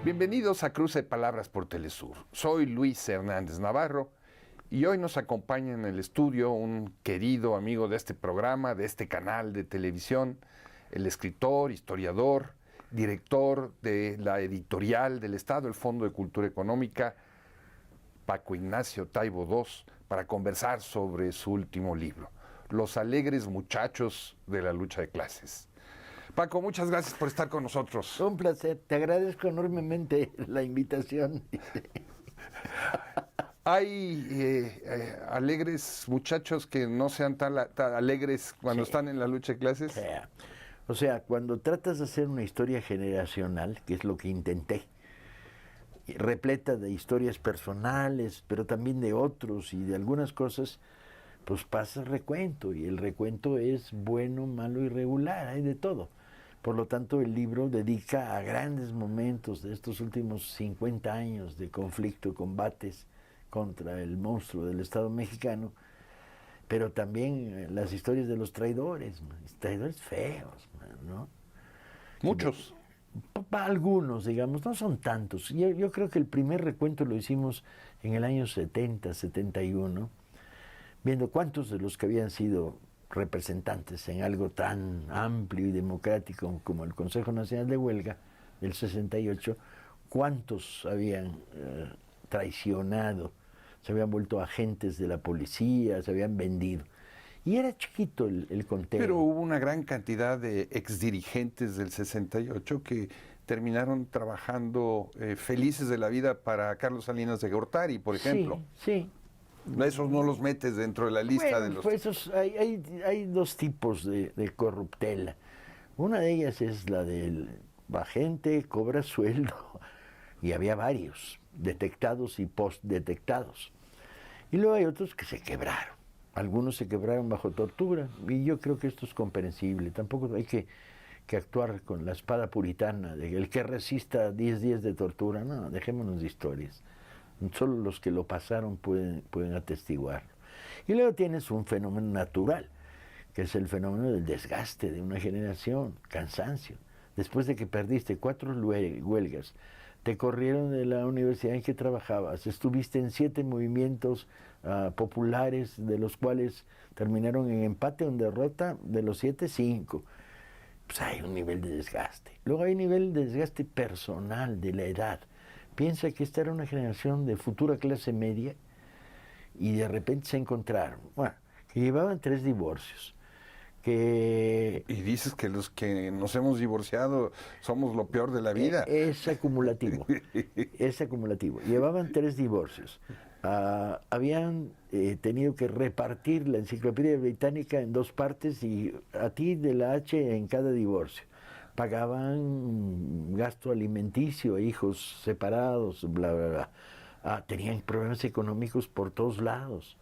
Bienvenidos a Cruce de Palabras por Telesur. Soy Luis Hernández Navarro y hoy nos acompaña en el estudio un querido amigo de este programa, de este canal de televisión, el escritor, historiador, director de la editorial del Estado, el Fondo de Cultura Económica, Paco Ignacio Taibo II, para conversar sobre su último libro, Los alegres muchachos de la lucha de clases. Paco, muchas gracias por estar con nosotros. Un placer, te agradezco enormemente la invitación. Hay alegres muchachos que no sean tan alegres cuando están en la lucha de clases. O sea, cuando tratas de hacer una historia generacional, que es lo que intenté, repleta de historias personales, pero también de otros y de algunas cosas, pues pasa el recuento, y el recuento es bueno, malo y regular, hay de todo. Por lo tanto, el libro dedica a grandes momentos de estos últimos 50 años de conflicto, combates contra el monstruo del Estado mexicano, pero también las historias de los traidores feos, ¿no? Muchos. Algunos, digamos, no son tantos. Yo creo que el primer recuento lo hicimos en el año 70, 71, viendo cuántos de los que habían sido representantes en algo tan amplio y democrático como el Consejo Nacional de Huelga del 68, cuántos habían traicionado, se habían vuelto agentes de la policía, se habían vendido. Y era chiquito el conteo. Pero hubo una gran cantidad de exdirigentes del 68 que terminaron trabajando felices de la vida para Carlos Salinas de Gortari, por ejemplo. Sí. Esos no los metes dentro de la lista de los... Pues hay dos tipos de corruptela. Una de ellas es la la gente cobra sueldo, y había varios, detectados y post-detectados. Y luego hay otros que se quebraron. Algunos se quebraron bajo tortura, y yo creo que esto es comprensible. Tampoco hay que actuar con la espada puritana de el que resista 10 días de tortura. No, dejémonos de historias. Solo los que lo pasaron pueden atestiguarlo. Y luego tienes un fenómeno natural, que es el fenómeno del desgaste de una generación, cansancio. Después de que perdiste 4 huelgas, te corrieron de la universidad en que trabajabas, estuviste en 7 movimientos populares, de los cuales terminaron en empate o en derrota, de los 7, 5. Pues hay un nivel de desgaste. Luego hay un nivel de desgaste personal, de la edad. Piensa que esta era una generación de futura clase media y de repente se encontraron, que llevaban 3 divorcios, que... Y dices que los que nos hemos divorciado somos lo peor de la vida. Es acumulativo, es acumulativo. Llevaban 3 divorcios. Habían tenido que repartir la enciclopedia británica en 2 partes y a ti de la H en cada divorcio. Pagaban gasto alimenticio, hijos separados, bla, bla, bla. Tenían problemas económicos por todos lados.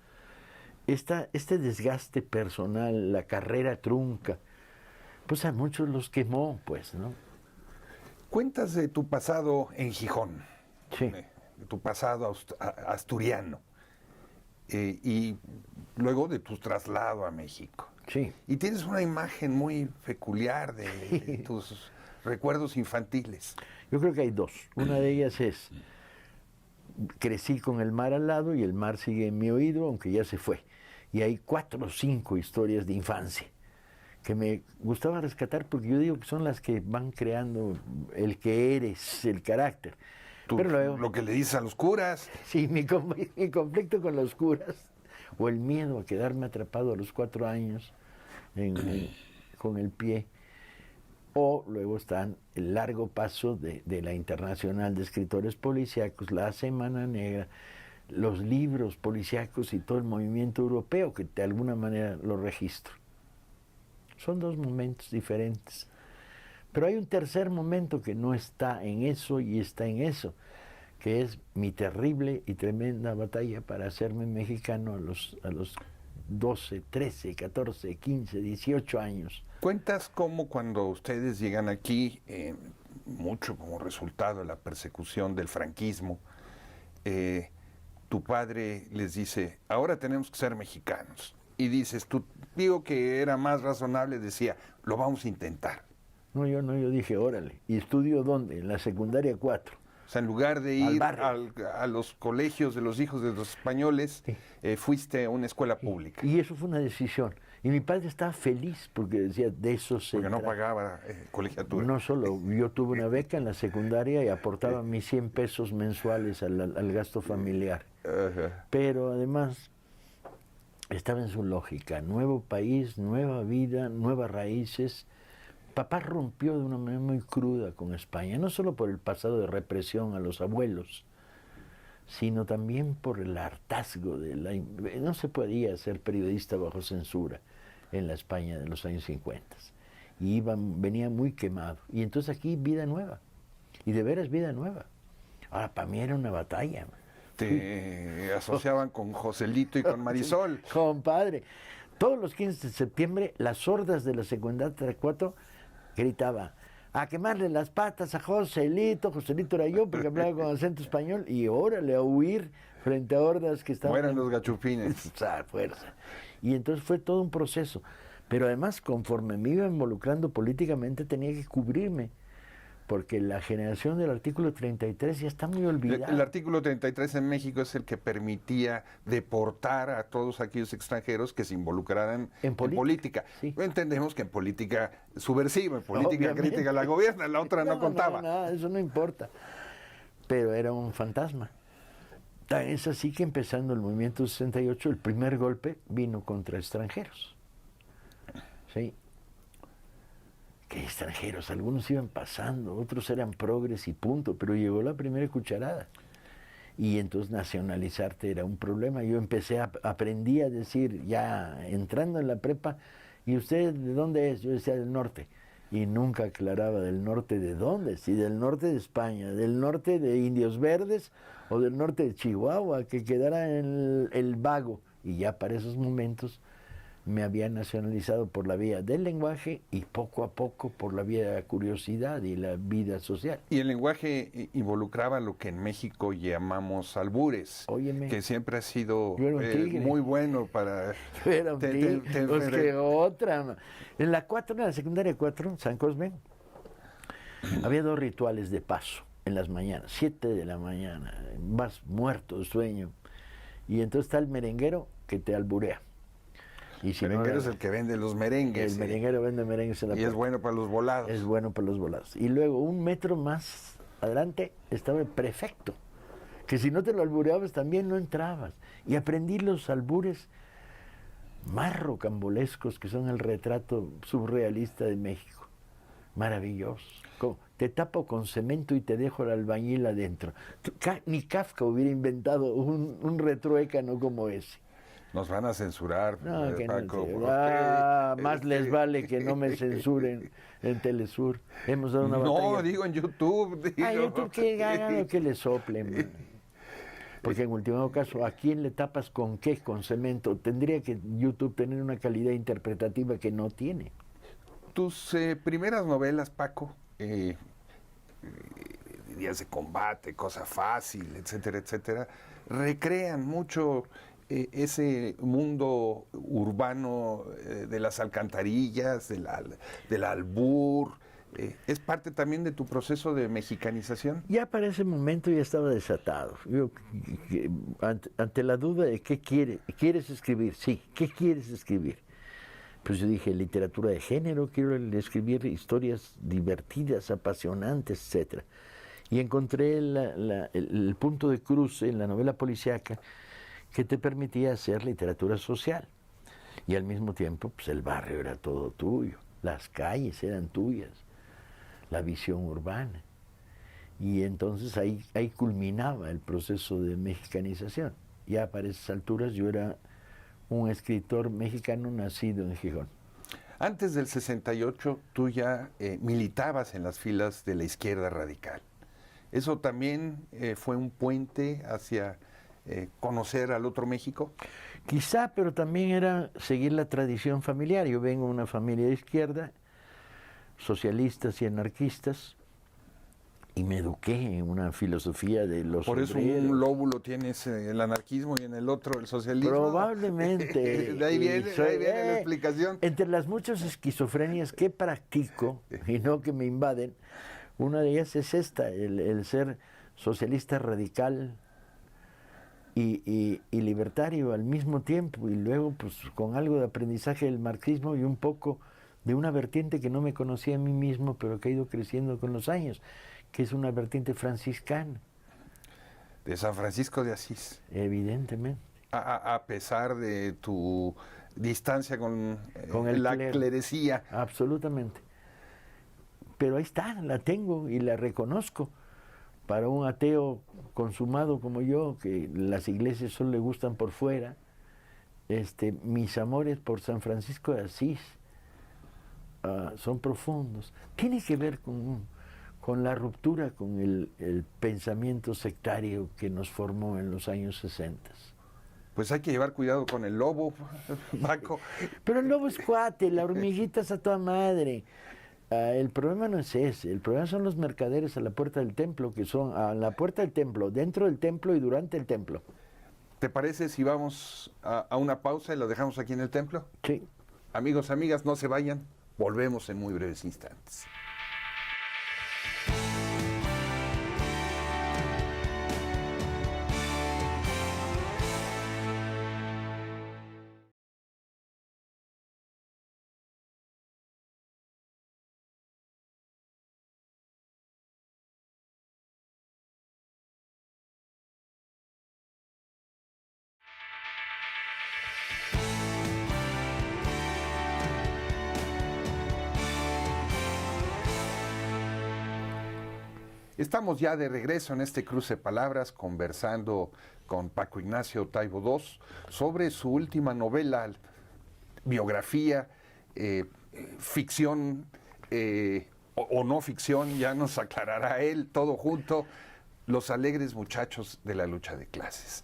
Este desgaste personal, la carrera trunca, pues a muchos los quemó, pues, ¿no? Cuentas de tu pasado en Gijón, sí, de tu pasado asturiano, y luego de tu traslado a México. Sí. Y tienes una imagen muy peculiar de tus recuerdos infantiles. Yo creo que hay 2. Una de ellas es, crecí con el mar al lado y el mar sigue en mi oído, aunque ya se fue. Y hay 4 o 5 historias de infancia que me gustaba rescatar, porque yo digo que son las que van creando el que eres, el carácter. Pero luego, lo que le dices a los curas. Sí, mi conflicto con los curas, o el miedo a quedarme atrapado a los 4 años con el pie. O luego están el largo paso de la Internacional de Escritores Policíacos, la Semana Negra, los libros policíacos y todo el movimiento europeo, que de alguna manera lo registro. Son 2 momentos diferentes. Pero hay un tercer momento que no está en eso y está en eso, que es mi terrible y tremenda batalla para hacerme mexicano a los 12, 13, 14, 15, 18 años. Cuentas cómo cuando ustedes llegan aquí, mucho como resultado de la persecución del franquismo, tu padre les dice, ahora tenemos que ser mexicanos. Y dices, tu tío, que era más razonable, decía, lo vamos a intentar. No, yo dije, órale. ¿Y estudio dónde? En la secundaria 4. O sea, en lugar de Al ir barrio. a los colegios de los hijos de los españoles, Sí. fuiste a una escuela pública. Y eso fue una decisión. Y mi padre estaba feliz porque decía, de eso se Porque no trata. pagaba colegiatura. No solo, yo tuve una beca en la secundaria y aportaba mis 100 pesos mensuales al gasto familiar. Ajá. Pero además estaba en su lógica, nuevo país, nueva vida, nuevas raíces. Papá rompió de una manera muy cruda con España, no solo por el pasado de represión a los abuelos, sino también por el hartazgo de la... No se podía ser periodista bajo censura en la España de los años 50. Y venía muy quemado. Y entonces aquí vida nueva. Y de veras vida nueva. Ahora, para mí era una batalla. Te asociaban con Joselito y con Marisol. Compadre, todos los 15 de septiembre, las sordas de la secundaria 4 gritaban, a quemarle las patas a Joselito. Joselito era yo porque hablaba con acento español, y órale, a huir frente a hordas que estaban... Mueran los gachupines. A fuerza. Y entonces fue todo un proceso. Pero además, conforme me iba involucrando políticamente, tenía que cubrirme, porque la generación del artículo 33 ya está muy olvidada. El artículo 33 en México es el que permitía deportar a todos aquellos extranjeros que se involucraran en política. Sí. Entendemos que en política subversiva, en política Obviamente. crítica a la gobierna, la otra no contaba. No, eso no importa. Pero era un fantasma. Tan es así que empezando el movimiento 68, el primer golpe vino contra extranjeros. ¿Sí? ¿Qué extranjeros? Algunos iban pasando, otros eran progres y punto, pero llegó la primera cucharada. Y entonces nacionalizarte era un problema. Yo aprendí a decir, ya entrando en la prepa, ¿y usted de dónde es? Yo decía del norte. Y nunca aclaraba del norte de dónde, si del norte de España, del norte de Indios Verdes o del norte de Chihuahua, que quedara en el vago. Y ya para esos momentos me había nacionalizado por la vía del lenguaje y poco a poco por la vía de la curiosidad y la vida social. Y el lenguaje involucraba lo que en México llamamos albures, Óyeme, que siempre ha sido yo era un tigre. muy bueno para... Yo era un tigre, pues que otra. En la secundaria 4, San Cosme, había 2 rituales de paso en las mañanas, 7 de la mañana, vas muerto de sueño. Y entonces está el merenguero que te alburea. Y si merenguero no, es el que vende los merengues. El merenguero vende merengues en la Y es bueno para los volados. Es bueno para los volados. Y luego, 1 metro más adelante, estaba el prefecto, que si no te lo albureabas también no entrabas. Y aprendí los albures más rocambolescos, que son el retrato surrealista de México. Maravilloso. Te tapo con cemento y te dejo el albañil adentro. Ni Kafka hubiera inventado un retruécano como ese. Nos van a censurar, No, que Paco. no, más les vale que no me censuren en Telesur. Hemos dado una batalla. No, digo en YouTube. Digo. YouTube que hagan lo que le soplen. Man. Porque en último caso, ¿a quién le tapas con qué? Con cemento. Tendría que YouTube tener una calidad interpretativa que no tiene. Tus primeras novelas, Paco, Días de combate, Cosa fácil, etcétera, etcétera, recrean mucho ese mundo urbano de las alcantarillas, del albur. ¿Es parte también de tu proceso de mexicanización? Ya para ese momento ya estaba desatado. Yo, ante la duda de qué quieres escribir, sí, ¿qué quieres escribir? Pues yo dije, literatura de género, quiero escribir historias divertidas, apasionantes, etc. Y encontré el punto de cruce en la novela policíaca que te permitía hacer literatura social. Y al mismo tiempo, pues el barrio era todo tuyo, las calles eran tuyas, la visión urbana. Y entonces ahí culminaba el proceso de mexicanización. Ya para esas alturas yo era un escritor mexicano nacido en Gijón. Antes del 68 tú ya militabas en las filas de la izquierda radical. ¿Eso también fue un puente hacia conocer al otro México? Quizá, pero también era seguir la tradición familiar. Yo vengo de una familia de izquierda, socialistas y anarquistas, y me eduqué en una filosofía de los Por eso obreros. un lóbulo tienes el anarquismo y en el otro el socialismo. Probablemente. de ahí viene la explicación. Entre las muchas esquizofrenias que practico, y no que me invaden, una de ellas es esta, el ser socialista radical y libertario al mismo tiempo, y luego pues con algo de aprendizaje del marxismo y un poco de una vertiente que no me conocía a mí mismo, pero que ha ido creciendo con los años, que es una vertiente franciscana. De San Francisco de Asís. Evidentemente. A pesar de tu distancia con la clero. clerecía. Absolutamente. Pero ahí está, la tengo y la reconozco. Para un ateo consumado como yo, que las iglesias solo le gustan por fuera, mis amores por San Francisco de Asís son profundos. Tiene que ver con la ruptura con el pensamiento sectario que nos formó en los años 60. Pues hay que llevar cuidado con el lobo, Paco. Pero el lobo es cuate, la hormiguita es a toda madre. El problema no es ese, el problema son los mercaderes a la puerta del templo, que son a la puerta del templo, dentro del templo y durante el templo. ¿Te parece si vamos a una pausa y lo dejamos aquí en el templo? Sí. Amigos, amigas, no se vayan, volvemos en muy breves instantes. Estamos ya de regreso en este cruce de palabras conversando con Paco Ignacio Taibo II sobre su última novela, biografía, ficción o no ficción, ya nos aclarará él, todo junto, Los alegres muchachos de la lucha de clases.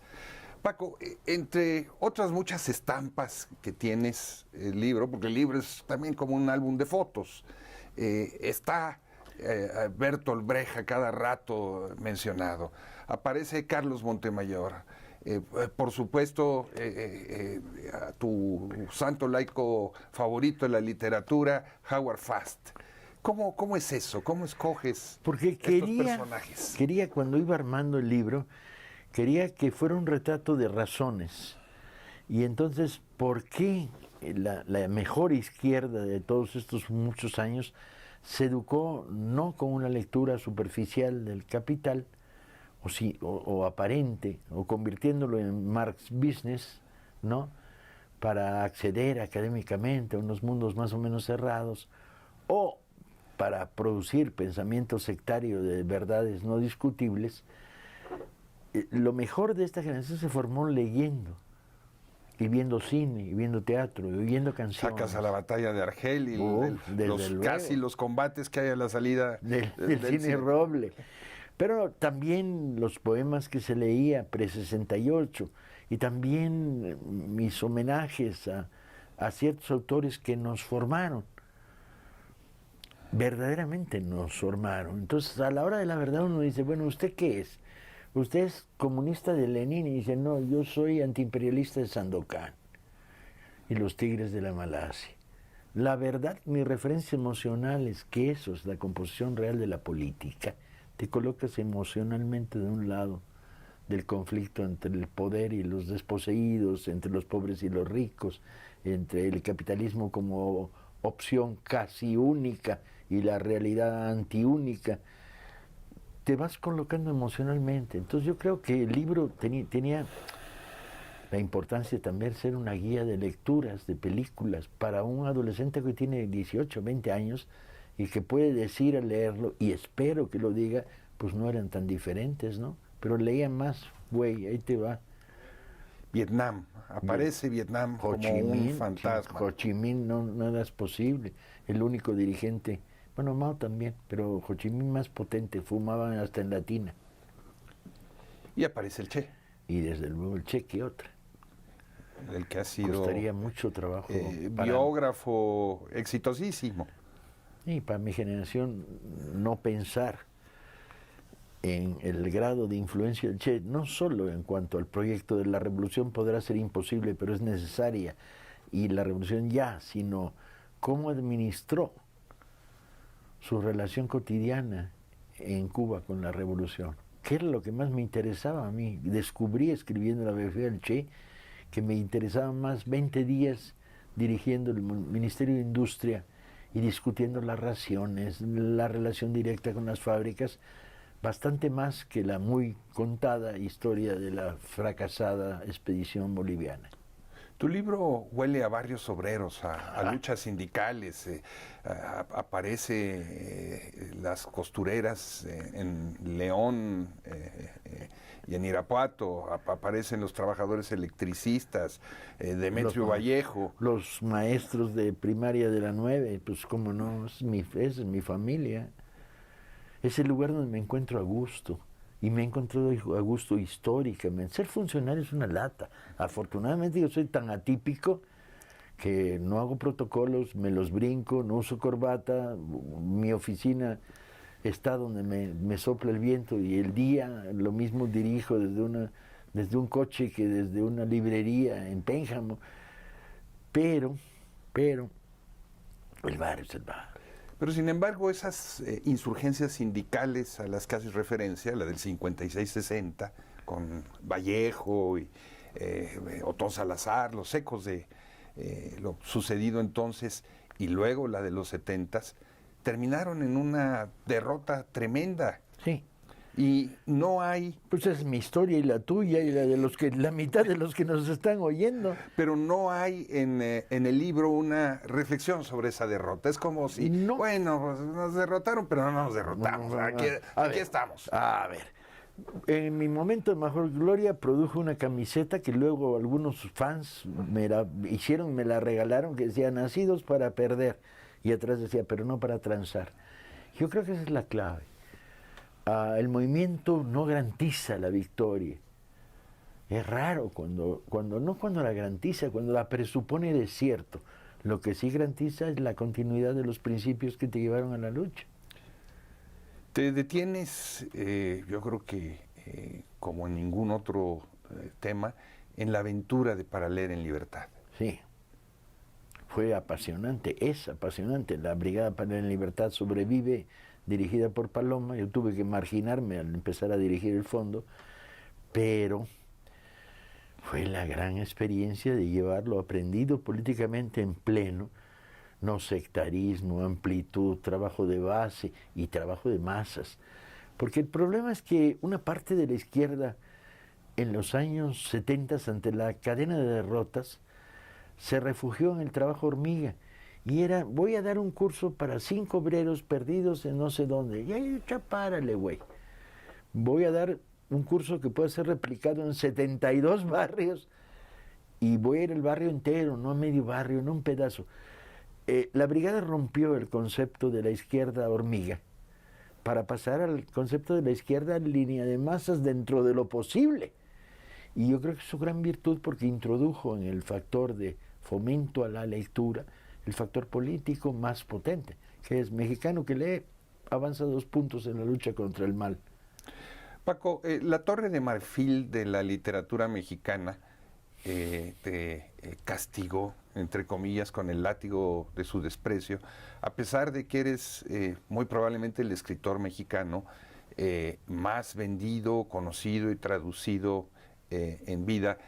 Paco, entre otras muchas estampas que tienes el libro, porque el libro es también como un álbum de fotos, está Bertolt Brecht a cada rato mencionado, aparece Carlos Montemayor, por supuesto a tu santo laico favorito de la literatura, Howard Fast. ¿Cómo es eso? ¿Cómo escoges Porque estos personajes? Quería, cuando iba armando el libro, quería que fuera un retrato de razones. Y entonces, ¿por qué la mejor izquierda de todos estos muchos años se educó no con una lectura superficial del Capital, o aparente, o convirtiéndolo en Marx Business, ¿no?, para acceder académicamente a unos mundos más o menos cerrados, o para producir pensamiento sectario de verdades no discutibles? Lo mejor de esta generación se formó leyendo, y viendo cine, y viendo teatro, y oyendo canciones. Sacas a la batalla de Argel y casi los combates que hay a la salida del cine Roble. Pero también los poemas que se leía pre-68, y también mis homenajes a ciertos autores que nos formaron. Verdaderamente nos formaron. Entonces, a la hora de la verdad uno dice, bueno, ¿usted qué es? ¿Usted es comunista de Lenin? Y dice, no, yo soy antiimperialista de Sandokan y los Tigres de la Malasia. La verdad, mi referencia emocional es que eso es la composición real de la política. Te colocas emocionalmente de un lado del conflicto entre el poder y los desposeídos, entre los pobres y los ricos, entre el capitalismo como opción casi única y la realidad antiúnica. Te vas colocando emocionalmente. Entonces yo creo que el libro tenía la importancia también de ser una guía de lecturas, de películas, para un adolescente que tiene 18, 20 años y que puede decir al leerlo, y espero que lo diga, pues no eran tan diferentes, ¿no? Pero leían más, güey, ahí te va. Vietnam, aparece Vietnam Ho como Chi Minh, un fantasma. Ho Chi Minh no es posible, el único dirigente. Bueno, Mao también, pero Ho Chi Minh más potente, fumaban hasta en latina. Y aparece el Che. Y desde luego el Che, ¿qué otra? El que ha sido costaría mucho trabajo. Biógrafo exitosísimo. Y para mi generación, no pensar en el grado de influencia del Che, no solo en cuanto al proyecto de la revolución podrá ser imposible, pero es necesaria, y la revolución ya, sino cómo administró su relación cotidiana en Cuba con la revolución. que era lo que más me interesaba a mí. Descubrí escribiendo la biografía del Che que me interesaban más 20 días dirigiendo el Ministerio de Industria y discutiendo las raciones, la relación directa con las fábricas, bastante más que la muy contada historia de la fracasada expedición boliviana. Tu libro huele a barrios obreros, a luchas sindicales, aparece las costureras en León y en Irapuato, aparecen los trabajadores electricistas, Demetrio Vallejo. Los maestros de primaria de la 9, pues cómo no, es mi familia. Es el lugar donde me encuentro a gusto. Y me he encontrado a gusto históricamente. Ser funcionario es una lata. Afortunadamente yo soy tan atípico que no hago protocolos, me los brinco, no uso corbata. Mi oficina está donde me sopla el viento y el día lo mismo dirijo desde un coche que desde una librería en Pénjamo. Pero, el bar es el bar. Pero sin embargo, esas insurgencias sindicales a las que haces referencia, la del 56-60, con Vallejo y Otón Salazar, los ecos de lo sucedido entonces, y luego la de los 70s, terminaron en una derrota tremenda. Sí. Y no hay... Pues es mi historia y la tuya y la mitad de los que nos están oyendo. Pero no hay en el libro una reflexión sobre esa derrota. Es como si, no. Bueno, pues nos derrotaron, pero no nos derrotamos. Aquí estamos. A ver, en mi momento de mejor gloria produjo una camiseta que luego algunos fans me la regalaron, que decía nacidos para perder. Y atrás decía, pero no para transar. Yo creo que esa es la clave. El movimiento no garantiza la victoria. Es raro cuando la garantiza, cuando la presupone de cierto. Lo que sí garantiza es la continuidad de los principios que te llevaron a la lucha. Te detienes, yo creo que como en ningún otro tema, en la aventura de Para Leer en Libertad. Sí, fue apasionante, es apasionante. La Brigada Para Leer en Libertad sobrevive, dirigida por Paloma. Yo tuve que marginarme al empezar a dirigir el fondo, pero fue la gran experiencia de llevar lo aprendido políticamente en pleno, no sectarismo, amplitud, trabajo de base y trabajo de masas. Porque el problema es que una parte de la izquierda en los años 70, ante la cadena de derrotas, se refugió en el trabajo hormiga. Y era, voy a dar un curso para 5 obreros perdidos en no sé dónde. Y ahí, párale, güey. Voy a dar un curso que puede ser replicado en 72 barrios y voy a ir al barrio entero, no a medio barrio, no un pedazo. La brigada rompió el concepto de la izquierda hormiga para pasar al concepto de la izquierda línea de masas dentro de lo posible. Y yo creo que es su gran virtud porque introdujo en el factor de fomento a la lectura el factor político más potente, que es mexicano que lee, avanza 2 puntos en la lucha contra el mal. Paco, la Torre de Marfil de la literatura mexicana te castigó, entre comillas, con el látigo de su desprecio, a pesar de que eres muy probablemente el escritor mexicano más vendido, conocido y traducido en vida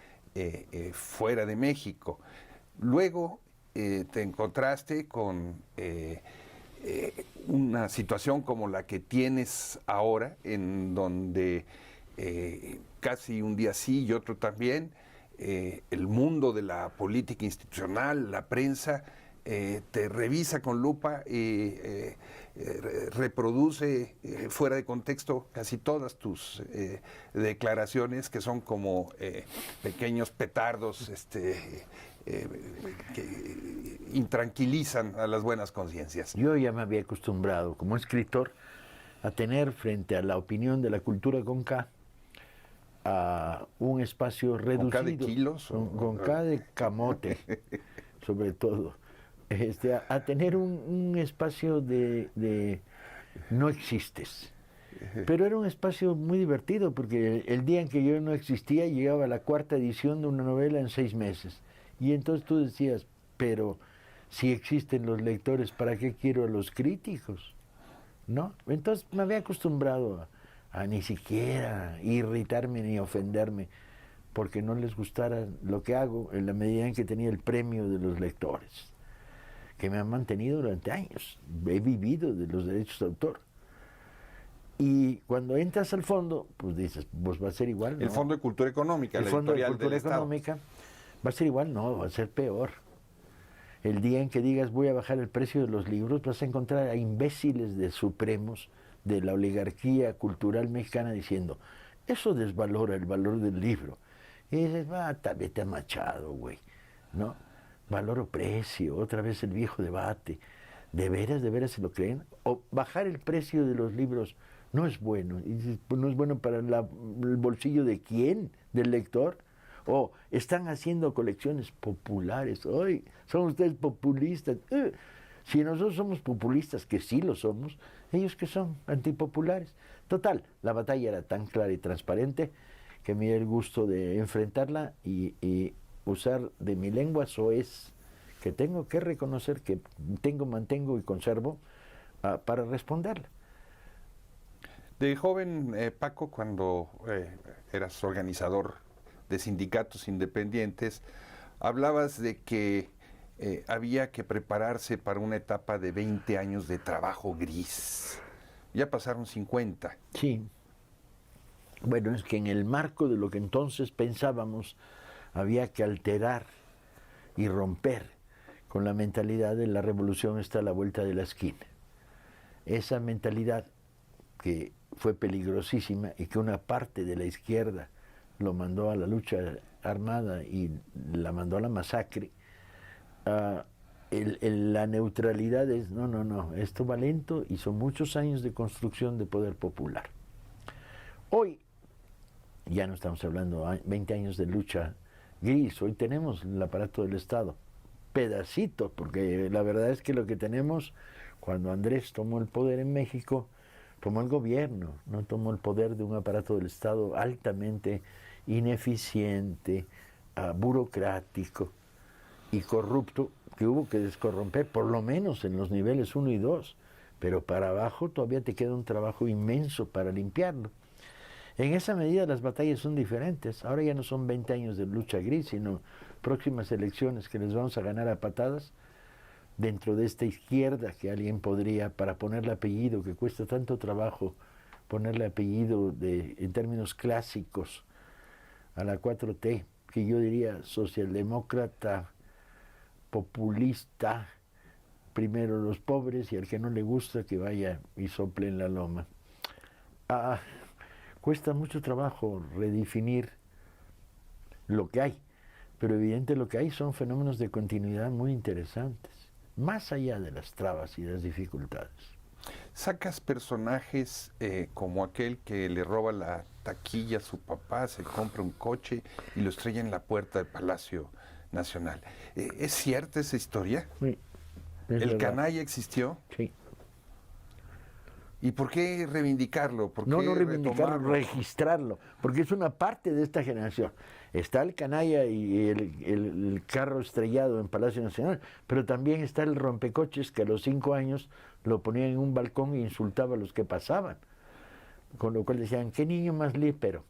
fuera de México. Luego te encontraste con una situación como la que tienes ahora, en donde casi un día sí y otro también, el mundo de la política institucional, la prensa, te revisa con lupa y reproduce fuera de contexto casi todas tus declaraciones, que son como pequeños petardos que intranquilizan a las buenas conciencias. Yo ya me había acostumbrado como escritor a tener frente a la opinión de la cultura con K a un espacio reducido. ¿Con K de kilos? Con K de camote, sobre todo. A tener un espacio de no existes. Pero era un espacio muy divertido porque el día en que yo no existía llegaba la 4ª edición de una novela en 6 meses. Y entonces tú decías, pero si existen los lectores, ¿para qué quiero a los críticos? ¿No? Entonces me había acostumbrado a ni siquiera irritarme ni ofenderme porque no les gustara lo que hago en la medida en que tenía el premio de los lectores, que me han mantenido durante años. He vivido de los derechos de autor. Y cuando entras al fondo, pues dices, pues va a ser igual, ¿no? El Fondo de Cultura Económica, el la Fondo de editorial Cultura del Estado. Económica, va a ser igual, no, va a ser peor. El día en que digas voy a bajar el precio de los libros, vas a encontrar a imbéciles de supremos de la oligarquía cultural mexicana diciendo, eso desvalora el valor del libro. Y dices, vete a Machado, güey, ¿no? Valor o precio, otra vez el viejo debate. ¿De veras se lo creen? O bajar el precio de los libros no es bueno. Y dices, pues no es bueno para el bolsillo de quién, del lector. O están haciendo colecciones populares. Hoy son ustedes populistas. Si nosotros somos populistas, que sí lo somos, ellos que son antipopulares. Total, la batalla era tan clara y transparente que me dio el gusto de enfrentarla y usar de mi lengua soez, que tengo que reconocer que mantengo y conservo para responderla. De joven, Paco, cuando eras organizador de sindicatos independientes, hablabas de que había que prepararse para una etapa de 20 años de trabajo gris. Ya pasaron 50. Sí. Bueno, es que en el marco de lo que entonces pensábamos, había que alterar y romper con la mentalidad de la revolución está a la vuelta de la esquina. Esa mentalidad que fue peligrosísima y que una parte de la izquierda lo mandó a la lucha armada y la mandó a la masacre, la neutralidad es, no, esto va lento y son muchos años de construcción de poder popular. Hoy, ya no estamos hablando 20 años de lucha gris, hoy tenemos el aparato del Estado, pedacito, porque la verdad es que lo que tenemos, cuando Andrés tomó el poder en México, tomó el gobierno, no tomó el poder de un aparato del Estado altamente ineficiente, burocrático y corrupto, que hubo que descorromper, por lo menos en los niveles 1 y 2, pero para abajo todavía te queda un trabajo inmenso para limpiarlo. En esa medida las batallas son diferentes. Ahora ya no son 20 años de lucha gris, sino próximas elecciones que les vamos a ganar a patadas dentro de esta izquierda que alguien podría, para ponerle apellido, que cuesta tanto trabajo ponerle apellido en términos clásicos a la 4T, que yo diría socialdemócrata, populista, primero los pobres y al que no le gusta que vaya y sople en la loma. Cuesta mucho trabajo redefinir lo que hay, pero evidente lo que hay son fenómenos de continuidad muy interesantes, más allá de las trabas y las dificultades. Sacas personajes como aquel que le roba la taquilla a su papá, se compra un coche y lo estrella en la puerta del Palacio Nacional. ¿Es cierta esa historia? Sí, ¿El canalla existió? Sí. ¿Y por qué reivindicarlo? ¿Por qué no reivindicarlo, retomarlo? registrarlo, porque es una parte de esta generación. Está el canalla y el carro estrellado en Palacio Nacional, pero también está el rompecoches que a los 5 años lo ponían en un balcón e insultaba a los que pasaban. Con lo cual decían, qué niño más lípero.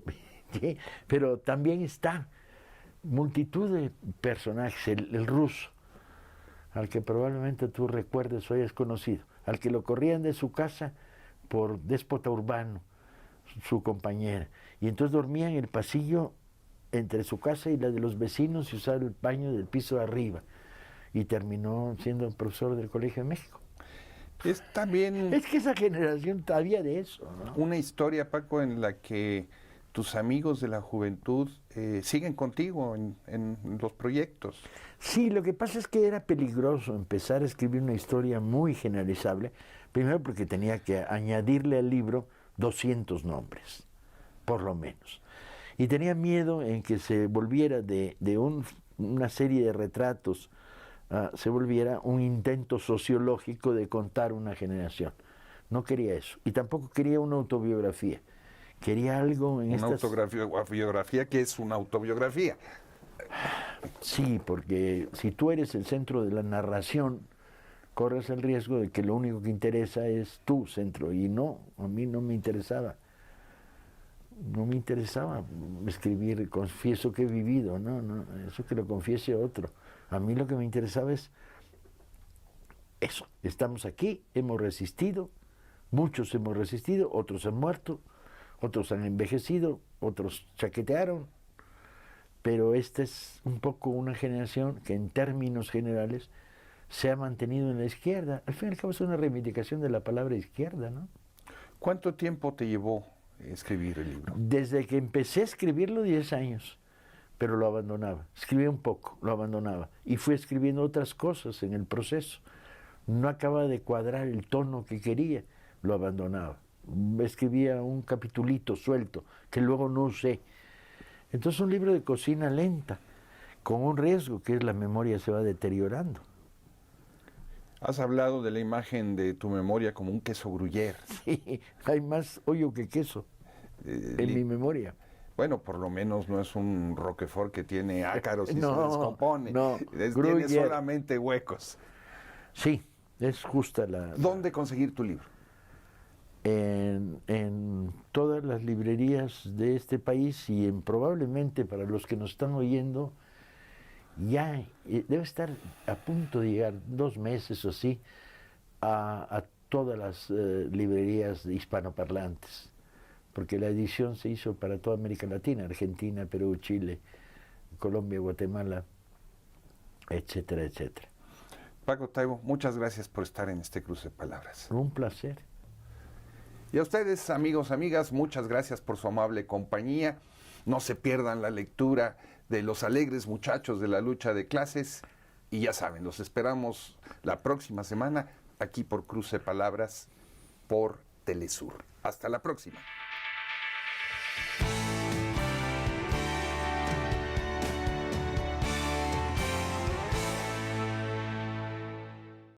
¿Sí? Pero también está multitud de personajes, el ruso, al que probablemente tú recuerdes o hayas conocido, al que lo corrían de su casa por déspota urbano, su compañera, y entonces dormía en el pasillo entre su casa y la de los vecinos y usaba el baño del piso de arriba, y terminó siendo profesor del Colegio de México. Es también Es que esa generación todavía de eso, ¿no? una historia, Paco, en la que tus amigos de la juventud siguen contigo en los proyectos. Sí, lo que pasa es que era peligroso empezar a escribir una historia muy generalizable, primero porque tenía que añadirle al libro 200 nombres, por lo menos. Y tenía miedo en que se volviera de una serie de retratos, se volviera un intento sociológico de contar una generación. No quería eso. Y tampoco quería una autobiografía. Quería algo en Una autobiografía que es una autobiografía. Sí, porque si tú eres el centro de la narración, corres el riesgo de que lo único que interesa es tu centro, y no, a mí no me interesaba no me interesaba escribir, confieso que he vivido, no, eso que lo confiese otro. A mí lo que me interesaba es eso, estamos aquí, hemos resistido, muchos hemos resistido, otros han muerto, otros han envejecido, otros chaquetearon, pero esta es un poco una generación que en términos generales se ha mantenido en la izquierda. Al fin y al cabo es una reivindicación de la palabra izquierda, ¿no? ¿Cuánto tiempo te llevó escribir el libro? Desde que empecé a escribirlo, 10 años, pero lo abandonaba. Escribía un poco, lo abandonaba. Y fui escribiendo otras cosas en el proceso. No acababa de cuadrar el tono que quería, lo abandonaba. Escribía un capitulito suelto, que luego no usé. Entonces un libro de cocina lenta, con un riesgo que es la memoria se va deteriorando. Has hablado de la imagen de tu memoria como un queso gruyère. Sí, hay más hoyo que queso en mi memoria. Bueno, por lo menos no es un Roquefort que tiene ácaros y se descompone. No, tiene solamente huecos. Sí, es justa la... ¿Dónde conseguir tu libro? En todas las librerías de este país y probablemente para los que nos están oyendo, ya debe estar a punto de llegar 2 meses o así a todas las librerías hispanoparlantes, porque la edición se hizo para toda América Latina, Argentina, Perú, Chile, Colombia, Guatemala, etcétera, etcétera. Paco Taibo, muchas gracias por estar en este cruce de palabras. Un placer. Y a ustedes, amigos, amigas, muchas gracias por su amable compañía. No se pierdan la lectura de Los alegres muchachos de la lucha de clases. Y ya saben, los esperamos la próxima semana aquí por Cruce Palabras por Telesur. Hasta la próxima.